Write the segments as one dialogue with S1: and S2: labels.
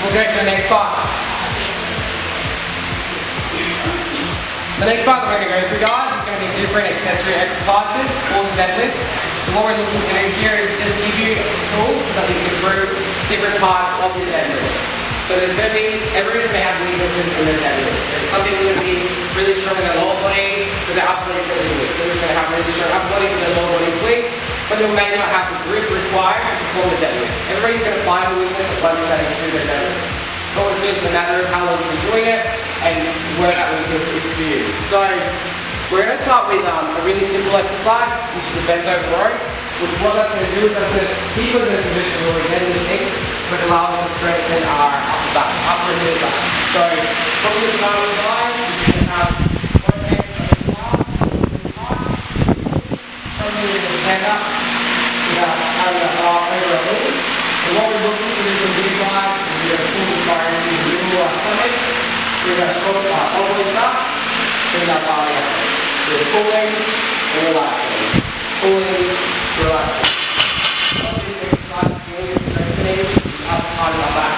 S1: We'll go to the next part. The next part that we're going to go through, guys, is going to be different accessory exercises for the deadlift. So what we're looking to do here is just give you a tool so that you can improve different parts of your deadlift. So there's going to be, everyone's going to have weaknesses in their deadlift. There's some people going to be really strong in their lower body, but their upper body's really weak. Some people are going to have really strong upper body, but their lower body's weak. Some people may not have the grip required to perform the deadlift. Everybody's going to find a weakness at one stage through their deadlift. But it's just a matter of how long you've been doing it and where that weakness is for you. So we're going to start with a really simple exercise, which is a bent over row. Which what that's going to do is that's going to keep us in a position where we're deadlifting, but allow us to strengthen our upper back, upper and middle back. So from the start with guys, you can have one hand over the bar, from here we can stand up without having that bar over our knees. And what we're looking to do from here, guys, is we're going to pull the bar into the middle of our stomach. We're going to shoulder our elbows back, bring that bar out. So we're pulling and relaxing. Pulling, relaxing. All these exercises really strengthening the upper part of our back.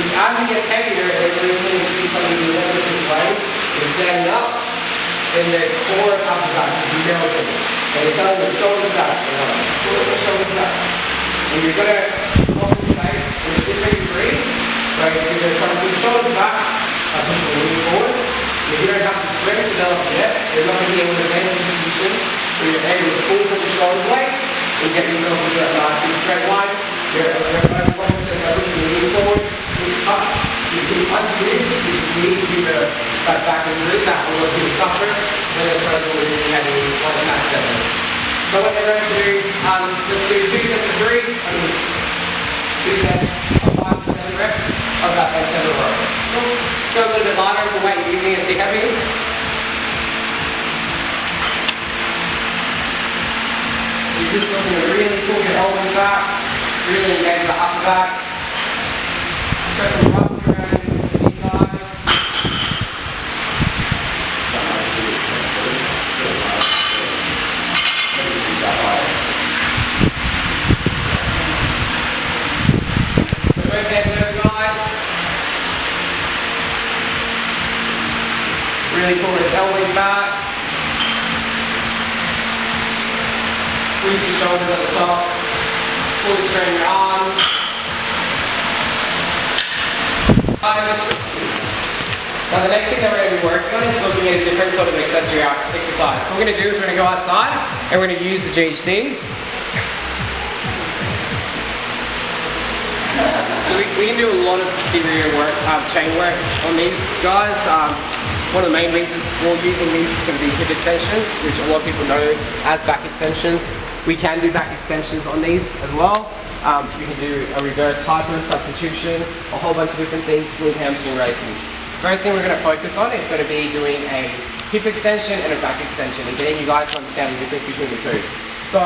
S1: Which as it gets heavier, it really seems to do something a little bit this way. You're standing up, and the core of upper back is melting. And you're telling the shoulders back, pull the shoulders back. And you're going to compensate in a different degree. So you're going to try to put your shoulders back by pushing the knees forward. If you don't have the strength developed yet, you're not going to be able to advance this position where you're able to pull from the shoulder blades and get yourself into that nice good straight line. You're overcompensating by pushing the knees forward, knees touch. You can ungrid, which needs you to cut back and move that will let people suffer. Then they're trying to do really heavy on the back seven. So what everyone should do, let's do 2 sets of 3, 2 sets of 5 to 7 reps of that bent over row. Go a little bit lighter if the weight you're using is too heavy. You're just looking to really pull your elbows back, really engage the upper back. Go from roughly around into the knee guys. So both hands over, guys. Really pull his elbows back. Squeeze your shoulders at the top. Fully straighten your arm. Guys. Now the next thing that we're going to be working on is looking at a different sort of accessory exercise. What we're going to do is we're going to go outside and we're going to use the GHDs. So we can do a lot of exterior work, chain work on these guys. One of the main reasons for using these is going to be hip extensions, which a lot of people know as back extensions. We can do back extensions on these as well. You can do a reverse hyper substitution, a whole bunch of different things, glute hamstring races. First thing we're going to focus on is going to be doing a hip extension and a back extension and getting you guys to understand the difference between the two. So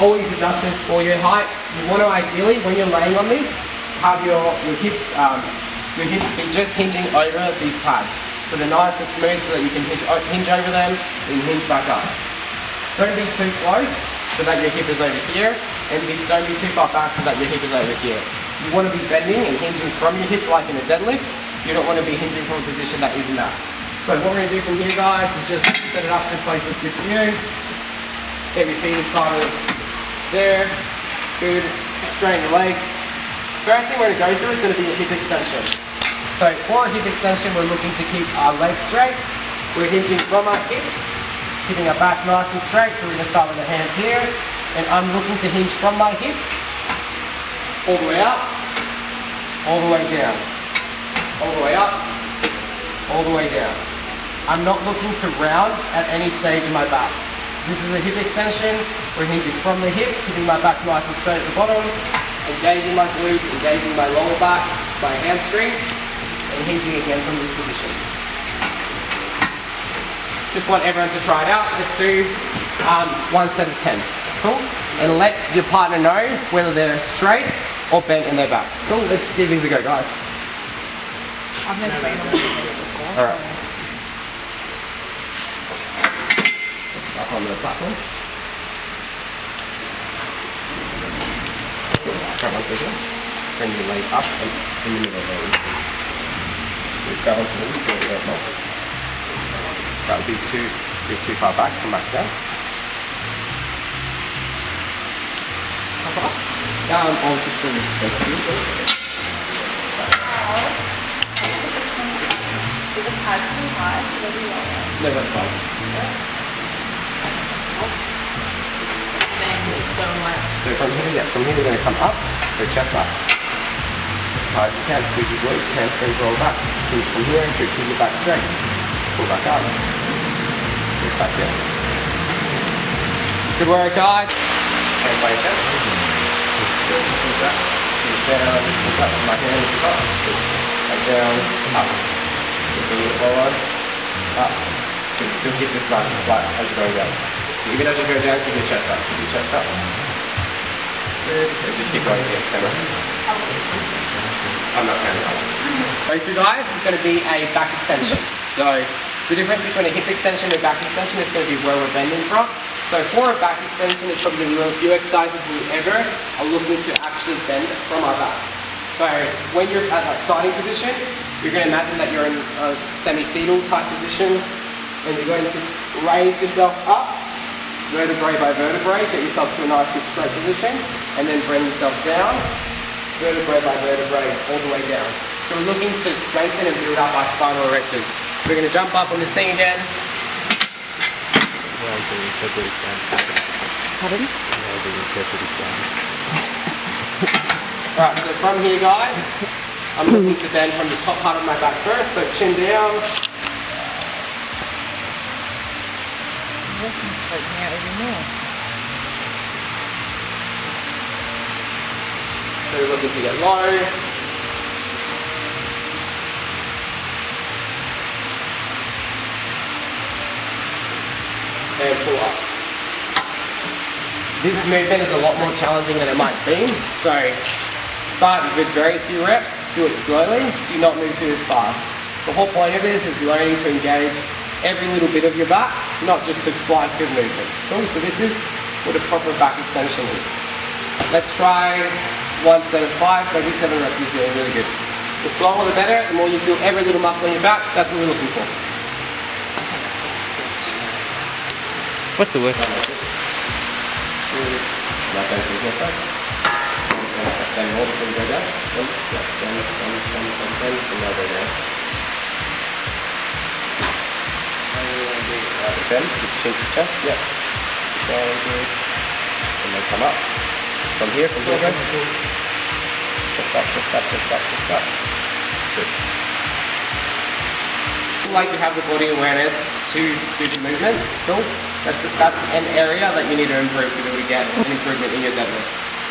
S1: always adjust this for your height. You want to ideally, when you're laying on this, have your hips be just hinging over these pads. So they're nice and smooth so that you can hinge over them and hinge back up. Don't be too close so that your hip is over here, and don't be too far back so that your hip is over here. You want to be bending and hinging from your hip like in a deadlift. You don't want to be hinging from a position that isn't that. So what we're going to do from here, guys, is just set it up in a place that's good for you. Get your feet inside of there. Good. Straighten your legs. First thing we're going to go through is going to be a hip extension. So for a hip extension, we're looking to keep our legs straight. We're hinging from our hip, keeping our back nice and straight. So we're going to start with the hands here. And I'm looking to hinge from my hip, all the way up, all the way down, all the way up, all the way down. I'm not looking to round at any stage in my back. This is a hip extension. We're hinging from the hip, keeping my back nice and straight at the bottom, engaging my glutes, engaging my lower back, my hamstrings, and hinging again from this position. Just want everyone to try it out. Let's do 1 set of 10. Cool? And let your partner know whether they're straight or bent in their back. Cool? Let's give these a go, guys.
S2: I've never been on this before.
S1: Alright. Up on the platform. Grab 1 second. bring your leg up and in the middle there. You grab onto these so you don't fall. That would be too far back, come back down. I'll just bring this back to you, please.
S2: The pad's too high, it'll be lower.
S1: No, that's fine.
S2: Then it's going like...
S1: So from here we're going to come up, so chest up. As high as you can, squeeze your glutes, hamstrings roll back. Pinch from here, keep your back straight. Pull back up. Pull back down. Good work, guys. Hands by your chest. Good. Pinch up. Pinch down, pinch up to my hand at the top. Back down, up. Bring it forward, up. You can still keep this nice and flat as you're going down. So even as you go down, keep your chest up. Keep your chest up. Good. And just keep going to the extent. I'm not counting up. Both you guys is going to be a back extension. So the difference between a hip extension and a back extension is going to be where we're bending from. So for a back extension, it's probably one of the few exercises we ever are looking to actually bend from our back. So when you're at that starting position, you're going to imagine that you're in a semi-fetal type position, and you're going to raise yourself up, vertebrae by vertebrae, get yourself to a nice good straight position, and then bring yourself down, vertebrae by vertebrae, all the way down. So we're looking to strengthen and build up our spinal erectors. We're going to jump up on this thing again.
S2: Pardon?
S1: Alright, so from here guys, I'm looking to bend from the top part of my back first, so chin down.
S2: That's going to freak me out even more.
S1: So we're looking to get low. And pull up. This movement is a lot more challenging than it might seem. So start with very few reps, do it slowly, do not move through this fast. The whole point of this is learning to engage every little bit of your back, not just to fly through movement. Cool, so this is what a proper back extension is. Let's try 1 set of 5, maybe 7 reps is feeling really good. The slower the better, the more you feel every little muscle in your back, that's what we're looking for.
S3: What's the word?
S1: Not going through here first. Then more before you go down. Then now go down. Bend, keep chin to chest, yep. Down, good. And then come up. From here, guys. Chest up, chest up, chest up, chest up. Good. Like you have the body awareness to do the movement, cool. That's an area that you need to improve to be able to get an improvement in your deadlift.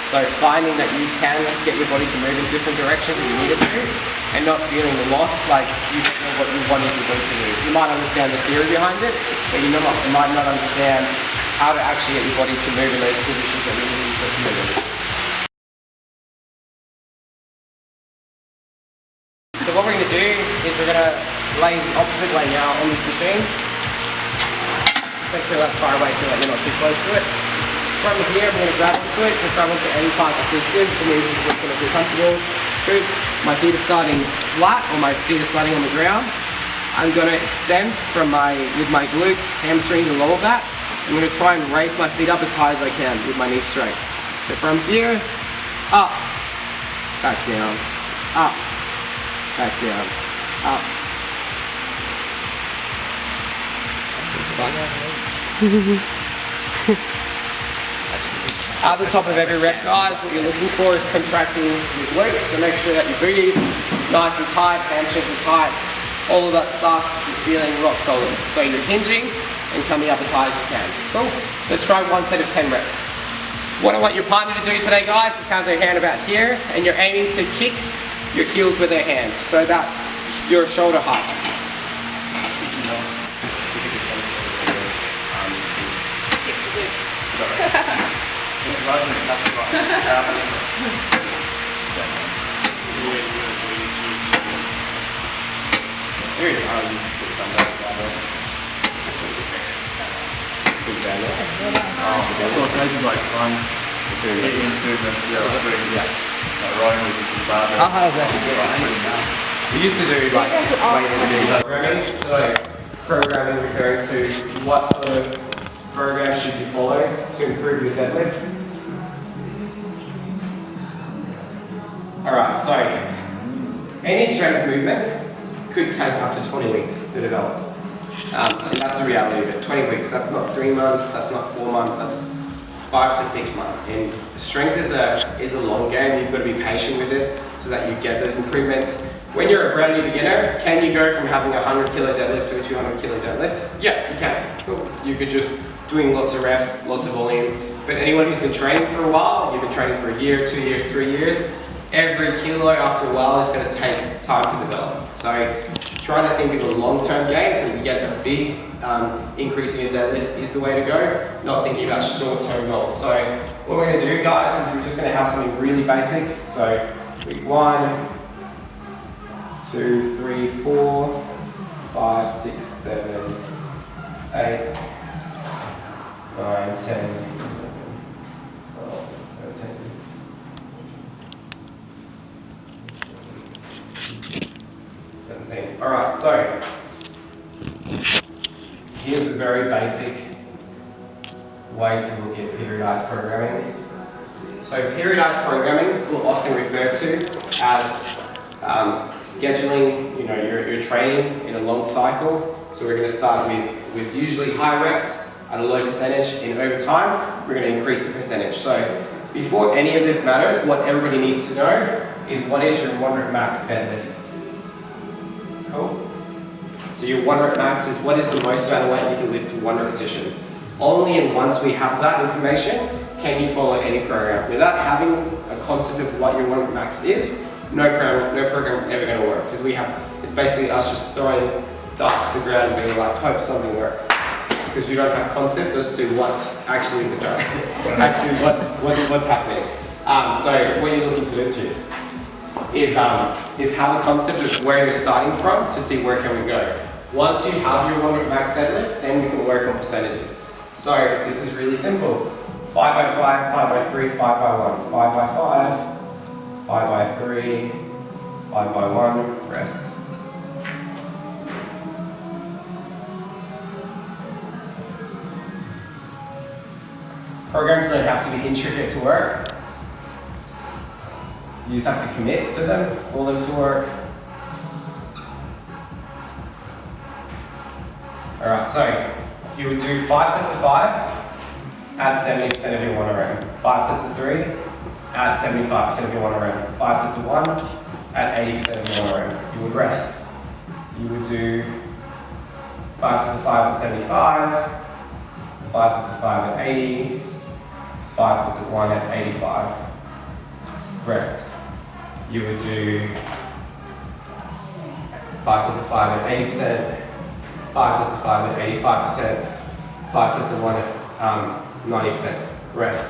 S1: So finding that you can get your body to move in different directions if you need it to, and not feeling lost like you don't know what you wanted your body to do. You might understand the theory behind it, but you might not understand how to actually get your body to move in those positions that you need to move in. So what we're going to do is we're going to lay the opposite way now on these machines. Make sure that's far away so that you're not too close to it. From here, I'm going to grab onto it, just grab onto any part that feels good. For me, this is what's going to feel comfortable. Good. My feet are starting flat, or my feet are starting on the ground. I'm going to extend with my glutes, hamstrings, and lower back. I'm going to try and raise my feet up as high as I can with my knees straight. So from here, up, back down, up, back down, up. At the top of every rep, guys, what you're looking for is contracting your glutes. So make sure that your booty's nice and tight, hamstrings are tight, all of that stuff is feeling rock solid. So you're hinging and coming up as high as you can. Cool. Let's try 1 set of 10 reps. What I want your partner to do today, guys, is have their hand about here, and you're aiming to kick your heels with their hands. So about your shoulder height.
S4: So it's basically like one, hit into the, yeah. rowing with some barbell.
S3: Oh, how's that?
S4: We used to do like
S1: Programming, so programming referring to what sort of program should you follow to improve your deadlift. Alright, so any strength movement could take up to 20 weeks to develop. So that's the reality of it. 20 weeks, that's not 3 months, that's not 4 months, that's 5 to 6 months. And strength is a long game. You've got to be patient with it so that you get those improvements. When you're a brand new beginner, can you go from having a 100 kilo deadlift to a 200 kilo deadlift? Yeah, you can. Cool. You could just doing lots of reps, lots of volume. But anyone who's been training for a while, you've been training for a year, 2 years, 3 years, every kilo after a while is going to take time to develop. So trying to think of a long-term game so you can get a big increase in your deadlift is the way to go, not thinking about short-term goals. So what we're going to do, guys, is we're just going to have something really basic. So week 1, 2, 3, 4, 5, 6, 7, 8, 9, 10, 12, 13, 17. Alright, so here's a very basic way to look at periodized programming. So periodized programming we'll often refer to as scheduling, your training in a long cycle. So we're going to start with usually high reps at a low percentage, and over time we're going to increase the percentage. So before any of this matters, what everybody needs to know is what is your 1 rep max deadlift. Cool. So your 1 rep max is what is the most amount of weight you can lift to 1 repetition. Only and once we have that information can you follow any program. Without having a concept of what your 1 rep max is, no program is ever going to work, because it's basically us just throwing darts to the ground and being like, hope something works, because you don't have concept as to what's actually what's happening. So what you're looking to do is have a concept of where you're starting from to see where can we go. Once you have your 1 rep max deadlift, then we can work on percentages. So this is really simple: 5 by 5, 5 by 3, 5 by 1, 5 by 5. 5 by 3, 5 by 1, rest. Programs don't have to be intricate to work. You just have to commit to them for them to work. Alright, so you would do 5 sets of 5 at 70% of your 1 rep. 5 sets of 3 at 75% of your 1 rep. 5 sets of 1 at 80% of your 1 rep. You would rest. You would do 5 sets of 5 at 75, 5 sets of 5 at 80, 5 sets of 1 at 85. Rest. You would do 5 sets of 5 at 80%, 5 sets of 5 at 85%, 5 sets of 1 at 90%. Rest.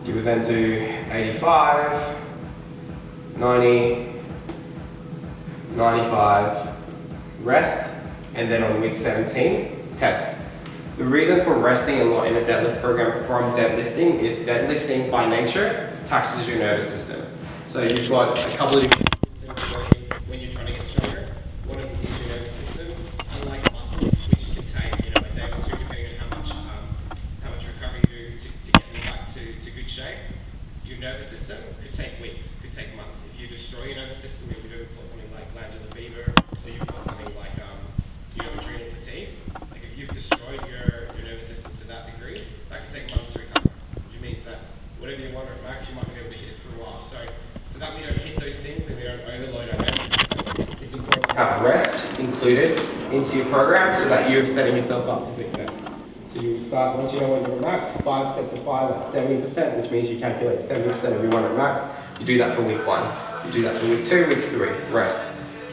S1: You would then do 85, 90, 95, rest, and then on week 17, test. The reason for resting a lot in a deadlift program from deadlifting is deadlifting by nature taxes your nervous system. So you've got a couple of different systems working when you're trying to get stronger. One of them is your nervous system, unlike muscles, which can take a day or two depending on how much recovery you do to get them back to good shape. Your nervous system could take weeks, could take months. If you destroy your nervous system, you'll be doing something like glandular fever, or you've got something like adrenal fatigue. Like if you've destroyed your nervous system to that degree, that could take months to recover. Which means that whatever you want to max, you might not be able to hit it for a while. So that we don't hit those things and we don't overload our nervous system, it's important to have rest included into your program so that you're setting yourself up to success. So you start, once you know what your max, 5 sets of 5 at 70%, which means you calculate 70% of your 1 rep max. You do that for week 1. You do that for week 2, week 3, rest.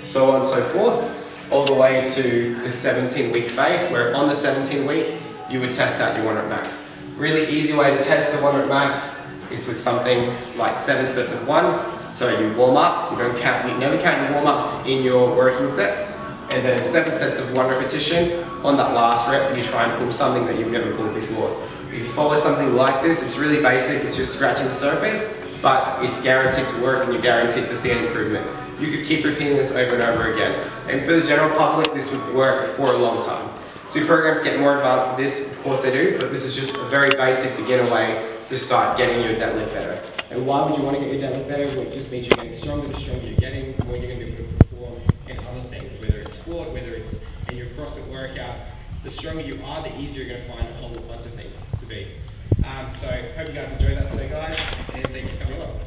S1: So on and so forth, all the way to the 17-week phase, where on the 17th week, you would test out your 1 rep max. Really easy way to test the 1 rep max is with something like 7 sets of 1. So you warm up, you never count your warm-ups in your working sets, and then 7 sets of 1 repetition. On that last rep, you try and pull something that you've never pulled before. If you follow something like this, it's really basic, it's just scratching the surface. but it's guaranteed to work and you're guaranteed to see an improvement. You could keep repeating this over and over again. And for the general public, this would work for a long time. Do programs get more advanced than this? Of course they do, but this is just a very basic beginner way to start getting your deadlift better. And why would you want to get your deadlift better? Well, it just means you're getting stronger. The stronger you're getting, the more you're going to be able to perform in other things, whether it's sport, whether it's in your CrossFit workouts. The stronger you are, the easier you're going to find a whole bunch of things to be. So hope you guys enjoyed that today, guys, and thanks for coming along.